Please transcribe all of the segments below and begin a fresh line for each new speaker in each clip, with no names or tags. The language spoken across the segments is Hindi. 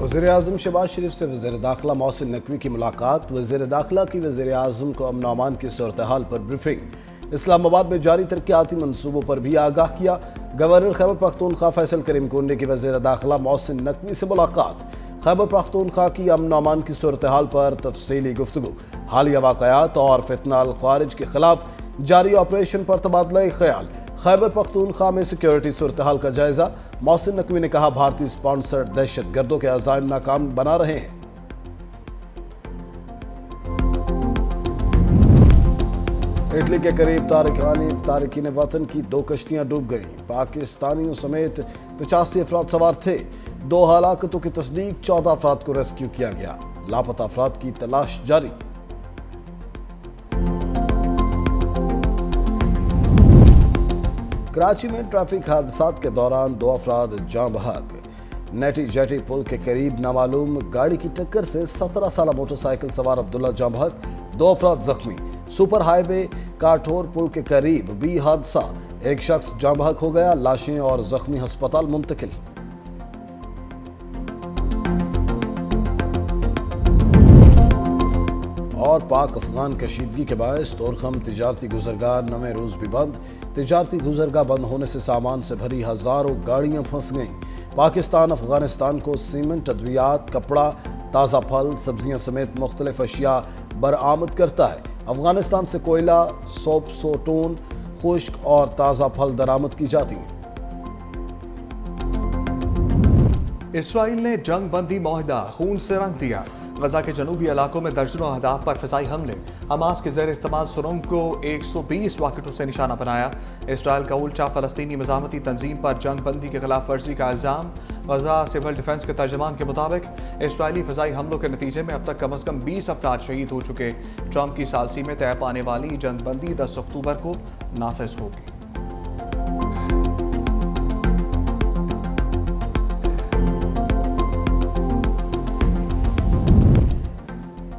वज़ीर-ए-आज़म शहबाज शरीफ से वज़ीर दाखिला मोहसिन नकवी की मुलाकात। वज़ीर दाखिला की वज़ीर-ए-आज़म को अमन अमान की सूरत हाल पर ब्रीफिंग। इस्लामाबाद में जारी तरक्याती मनसूबों पर भी आगाह किया। गवर्नर खैबर पख्तूनख्वा फैसल करीम कोंडे की वज़ीर दाखिला मोहसिन नकवी से मुलाकात। खैबर पख्तूनख्वा की अमन अमान की सूरत हाल पर तफसीली गुफ्तगू। हालिया वाक़यात और फितना अल ख़वारिज के खिलाफ जारी ऑपरेशन पर तबादला ख्याल। खैबर पख्तूनख्वा में सिक्योरिटी सूरत हाल का जायजा। मोहसिन नकवी ने कहा, भारतीय स्पॉन्सर्ड दहशत गर्दों के अज़ाइम नाकाम बना रहे हैं। इटली के करीब तारकीन वतन की 2 कश्तियां डूब गईं। पाकिस्तानियों समेत 85 अफराद सवार थे। 2 हलाकतों की तस्दीक, 14 अफराद को रेस्क्यू किया गया। लापता अफराद की तलाश जारी। कराची में ट्रैफिक हादसात के दौरान 2 अफराद जान बहक। नेटी जेटी पुल के करीब नामालूम गाड़ी की टक्कर से 17 साल मोटरसाइकिल सवार अब्दुल्ला जान बहक, 2 अफराद जख्मी। सुपर हाईवे काठोर पुल के करीब भी हादसा, 1 शख्स जान बहक हो गया। लाशें और जख्मी अस्पताल मुंतकिल। और पाक अफगान कशीदगी के बायस तोरखम तिजारती गुजरगाह 9वें रोज भी बंद। तिजारती गुजरगाह बंद होने से सामान से भरी हजारों गाड़ियां फंस गईं। पाकिस्तान अफगानिस्तान को सीमेंट, अद्वियात, कपड़ा, ताज़ा फल, सब्जियां समेत मुख्तलिफ अशिया बरामद करता है। अफगानिस्तान से कोयला, सोपसोटून, खुश्क और ताज़ा फल दरामद की जाती हैं।
इसराइल ने जंग बंदी माहिदा खून से रंग दिया। गजा के जनूबी इलाकों में दर्जनों अहदाफ पर फिजाई हमले। हमास के ज़ेर इस्तेमाल सुरंग को 120 रॉकेटों से निशाना बनाया। इसराइल का उल्टा फ़लस्तीनी मज़ामती तंजीम पर जंग बंदी की खिलाफ वर्जी का इल्ज़ाम। गजा सिविल डिफेंस के तर्जमान के मुताबिक इसराइली फ़िज़ाई हमलों के नतीजे में अब तक कम अज़ कम 20 अफराद शहीद हो चुके। ट्रंप की सालसी में तय पाने वाली जंग बंदी 10 अक्टूबर को नाफिज होगी।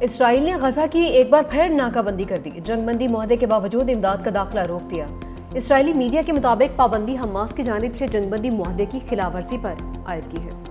इसराइल ने गजा की एक बार फिर नाकाबंदी कर दी। जंगबंदी मुआहदे के बावजूद इमदाद का दाखिला रोक दिया। इसराइली मीडिया के मुताबिक पाबंदी हमास की जानिब से जंगबंदी मुआहदे की खिलाफवर्जी पर आयद की है।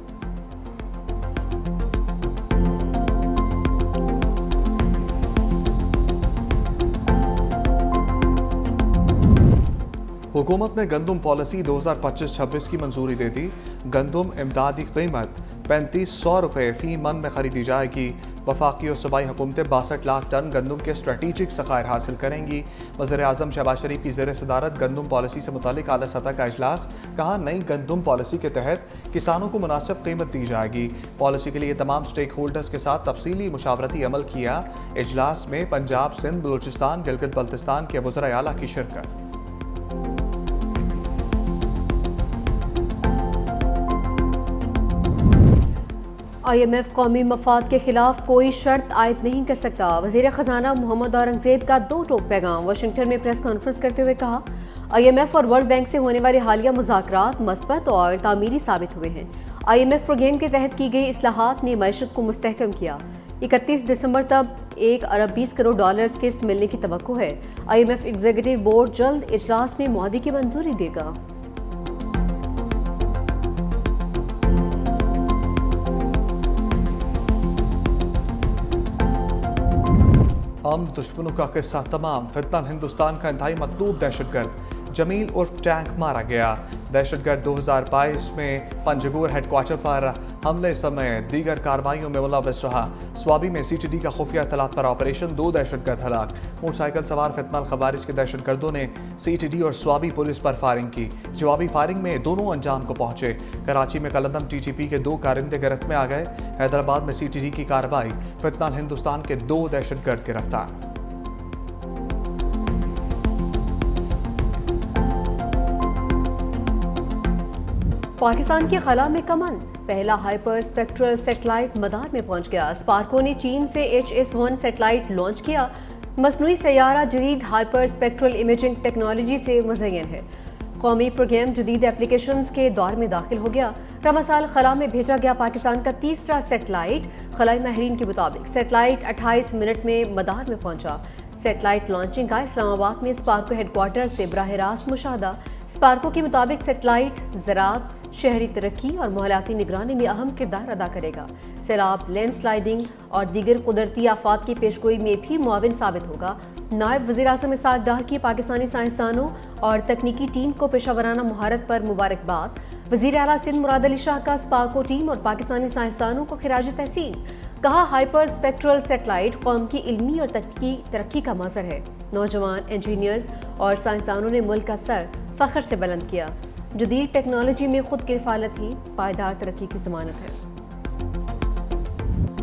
हुकूमत ने गंदम पॉलिसी 2025-26 की मंजूरी दे दी। गंदम इमदादी कीमत 3500 रुपये फी मन में खरीदी जाएगी। वफाकी और सूबाई हुकूमतें 62 लाख टन गंदम के स्ट्रेटेजिक ज़खायर हासिल करेंगी। वज़ीर-ए-आज़म शहबाज शरीफ की ज़ेर सदारत गंदम पॉलिसी से मुतालिक आला सतह का इजलास। कहा, नई गंदम पॉलिसी के तहत किसानों को मुनासिब कीमत दी जाएगी। पॉलिसी के लिए तमाम स्टेक होल्डर्स के साथ तफसीली मुशावरती अमल किया। इजलास में पंजाब, सिंध, बलूचिस्तान, गिलगित बल्तिस्तान के वज़राए आला की शिरकत।
IMF कौमी मफाद के खिलाफ कोई शर्त आयद नहीं कर सकता। वज़ीर ख़जाना मोहम्मद औरंगज़ेब का 2 टोक पैगाम। वाशिंगटन में प्रेस कॉन्फ्रेंस करते हुए कहा, IMF और वर्ल्ड बैंक से होने वाले हालिया मुज़ाकरात मस्बत और तामीरी साबित हुए हैं। IMF प्रोग्राम के तहत की गई इस्लाहात ने मईशत को मुस्तहकम किया। 31 दिसंबर तक 1 अरब 20 करोड़ डॉलर्स किस्त मिलने की तवक्को है। IMF एग्जीक्यूटिव बोर्ड जल्द इजलास में मुआहदे की मंजूरी देगा।
हम दुश्मनों का किस्सा तमाम। फितना हिंदुस्तान का इंतहाई मतलूब दहशतगर्द जमील उर्फ टैंक मारा गया। दहशतगर्द 2022 में पंजगुर हेडक्वार्टर पर हमले समय दीगर कार्रवाइयों में मुलव्वस रहा। स्वाबी में CTD का खुफिया इत्तलात पर ऑपरेशन, 2 दहशतगर्द हलाक। मोटरसाइकिल सवार फितना अल ख़वारिज के दहशतगर्दों ने CTD और स्वाबी पुलिस पर फायरिंग की। जवाबी फायरिंग में दोनों अंजाम को पहुंचे। कराची में कलंदम TTP के 2 कारिंदे गिरफ्त में आ गए। हैदराबाद में CTD की कार्रवाई, फितना हिंदुस्तान के 2 दहशतगर्द गिरफ्तार।
पाकिस्तान के खला में कमन, पहला हाइपर स्पेक्ट्रल सेटेलाइट मदार में पहुंच गया। स्पार्को ने चीन से HS-1 सेटेलाइट लॉन्च किया। मसनूई सैयारा जदीद हाइपर स्पेक्ट्रल इमेजिंग टेक्नोलॉजी से मुज़य्यन है। कौमी प्रोग्राम जदीद एप्लीकेशंस के दौर में दाखिल हो गया। रवा साल खला में भेजा गया पाकिस्तान का 3रा सेटेलाइट। खलाई माहिरीन के मुताबिक सेटेलाइट 28 मिनट में मदार में पहुंचा। सेटेलाइट लॉन्चिंग का इस्लामाबाद में स्पार्को हेडक्वार्टर से बराह रास्त मुशाहदा स्पार्को के मुताबिक सेटेलाइट ज़राअत, शहरी तरक्की और माहौलियाती निगरानी में अहम किरदार अदा करेगा। सैलाब, लैंडस्लाइडिंग और दीगर कुदरती आफात की पेशगोई में भी मुआविन साबित होगा। नायब वज़ीर-ए-आज़म इसहाक डार की पाकिस्तानी साइंसदानों और तकनीकी टीम को पेशावराना महारत पर मुबारकबाद। वज़ीर आला सिंध मुराद अली शाह का स्पार्को टीम और पाकिस्तानी साइंसदानों को खिराज तहसीन। कहा, हाइपर स्पेक्ट्रल सेटेलाइट कौम की इल्मी और तकनीकी तरक्की का मज़हर है। नौजवान इंजीनियर्स और साइंसदानों ने मुल्क का सर फख्र से बुलंद किया। जदीद टेक्नोलॉजी में खुद किफ़ालत ही पायदार तरक्की की ज़मानत है।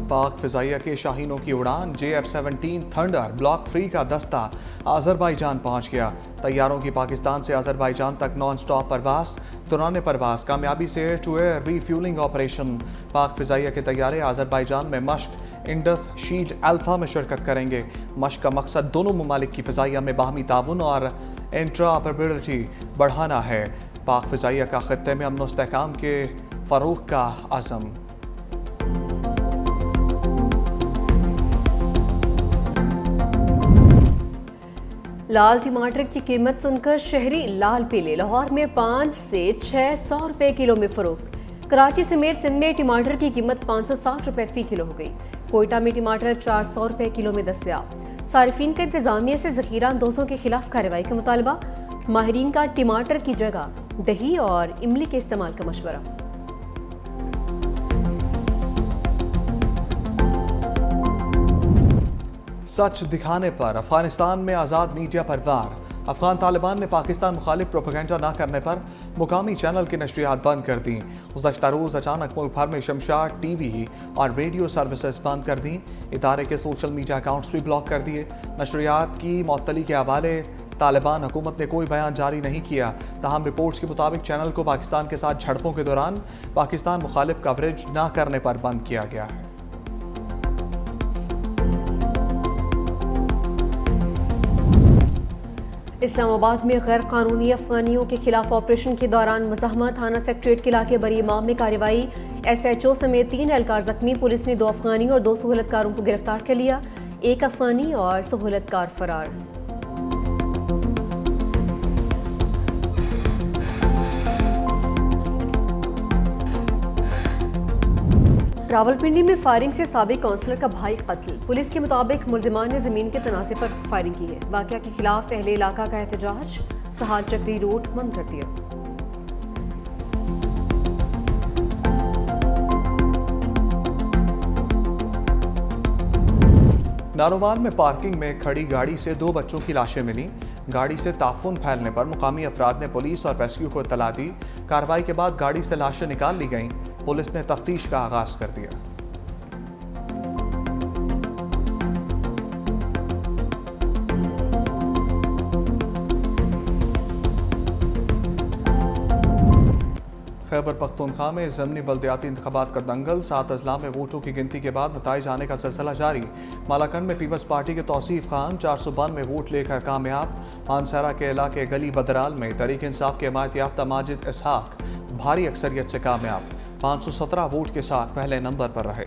पाक फ़िज़ाइया के शाहीनों की उड़ान JF-17 थंडर ब्लॉक 3 का दस्ता आज़रबाईजान पहुंच गया। तैयारों की पाकिस्तान से आज़रबाईजान तक नॉन स्टॉप परवास, दौरान परवास कामयाबी से air to air refuelling operation. Pak Fizaiya के तैयारे आज़रबाईजान में मश्क इंडस शील्ड अल्फा में शिरकत करेंगे। मश्क का मकसद दोनों ममालिक की फ़िज़ाइया में बाहमी ताउन और इंट्राऑपरेबिलिटी बढ़ाना है। पाक फ़िज़ाइया का ख़ित्ते में अमन व इस्तेहकाम के फ़रोग़ का अज़म।
लाल टमाटर की कीमत सुनकर शहरी लाल पीले। लाहौर में 5 से 600 रुपए किलो में फरोख्त। कराची समेत सिंध में टमाटर की कीमत 560 रुपए फी किलो हो गई। कोयटा में टमाटर 400 रुपए किलो में दस्तयाब। सारिफीन का इंतजामिया से ज़ख़ीरा अंदोज़ों के खिलाफ कार्रवाई का मुतालबा। माहिरीन का टमाटर की जगह दही और इमली के इस्तेमाल का मशवरा।
सच दिखाने पर अफगानिस्तान में आज़ाद मीडिया पर वार। अफगान तालिबान ने पाकिस्तान मुखालिफ प्रोपेगेंडा न करने पर मुकामी चैनल की नशरियात बंद कर दी। गुज़श्ता रोज़ अचानक मुल्क भर में शमशाद TV और रेडियो सर्विसेज बंद कर दी। इदारे के सोशल मीडिया अकाउंट्स भी ब्लॉक कर दिए। नशरियात की मअतली के हवाले तालिबान हुकूमत ने कोई बयान जारी नहीं किया। तहम रिपोर्ट्स के मुताबिक चैनल को पाकिस्तान के साथ झड़पों के दौरान पाकिस्तान मुखालिफ कवरेज न करने पर बंद किया गया है।
इस्लामाबाद में गैर कानूनी अफगानियों के खिलाफ ऑपरेशन के दौरान मज़ाहमत थाना सेक्रेटरीट के इलाके बरी इमाम में कार्रवाई। SHO समेत 3 एहलकार जख्मी। पुलिस ने 2 अफगानी और 2 सहूलतकारों को गिरफ्तार कर लिया। 1 अफगानी और सहूलतकार फरार। रावलपिंडी में फायरिंग से साबिक काउंसलर का भाई कत्ल। पुलिस के मुताबिक मुलजिमान ने जमीन के तनाज़े पर फायरिंग की है। वाक़या के खिलाफ अहले इलाका का एहतजाज। सहाल चक्री रोड बंद कर दिया।
नारोवाल में पार्किंग में खड़ी गाड़ी से 2 बच्चों की लाशें मिली। गाड़ी से ताफुन फैलने पर मुकामी अफराद ने पुलिस और रेस्क्यू को इत्तला दी। कार्रवाई के बाद गाड़ी से लाशें निकाल ली गईं। पुलिस ने तफ्तीश का आगाज कर दिया। खैबर पख्तूनख्वा में ज़मीनी बल्दियाती इंतखाबात का दंगल। 7 अजला में वोटों की गिनती के बाद नताइज आने का सिलसिला जारी। मालाकंड में पीपल्स पार्टी के तौसीफ खान 492 वोट लेकर कामयाब। मानसरा के इलाके गली बदराल में तहरीक इंसाफ के हिमायत याफ्ता माजिद इसहाक भारी अक्सरियत से कामयाब। 517 वोट के साथ पहले नंबर पर रहे।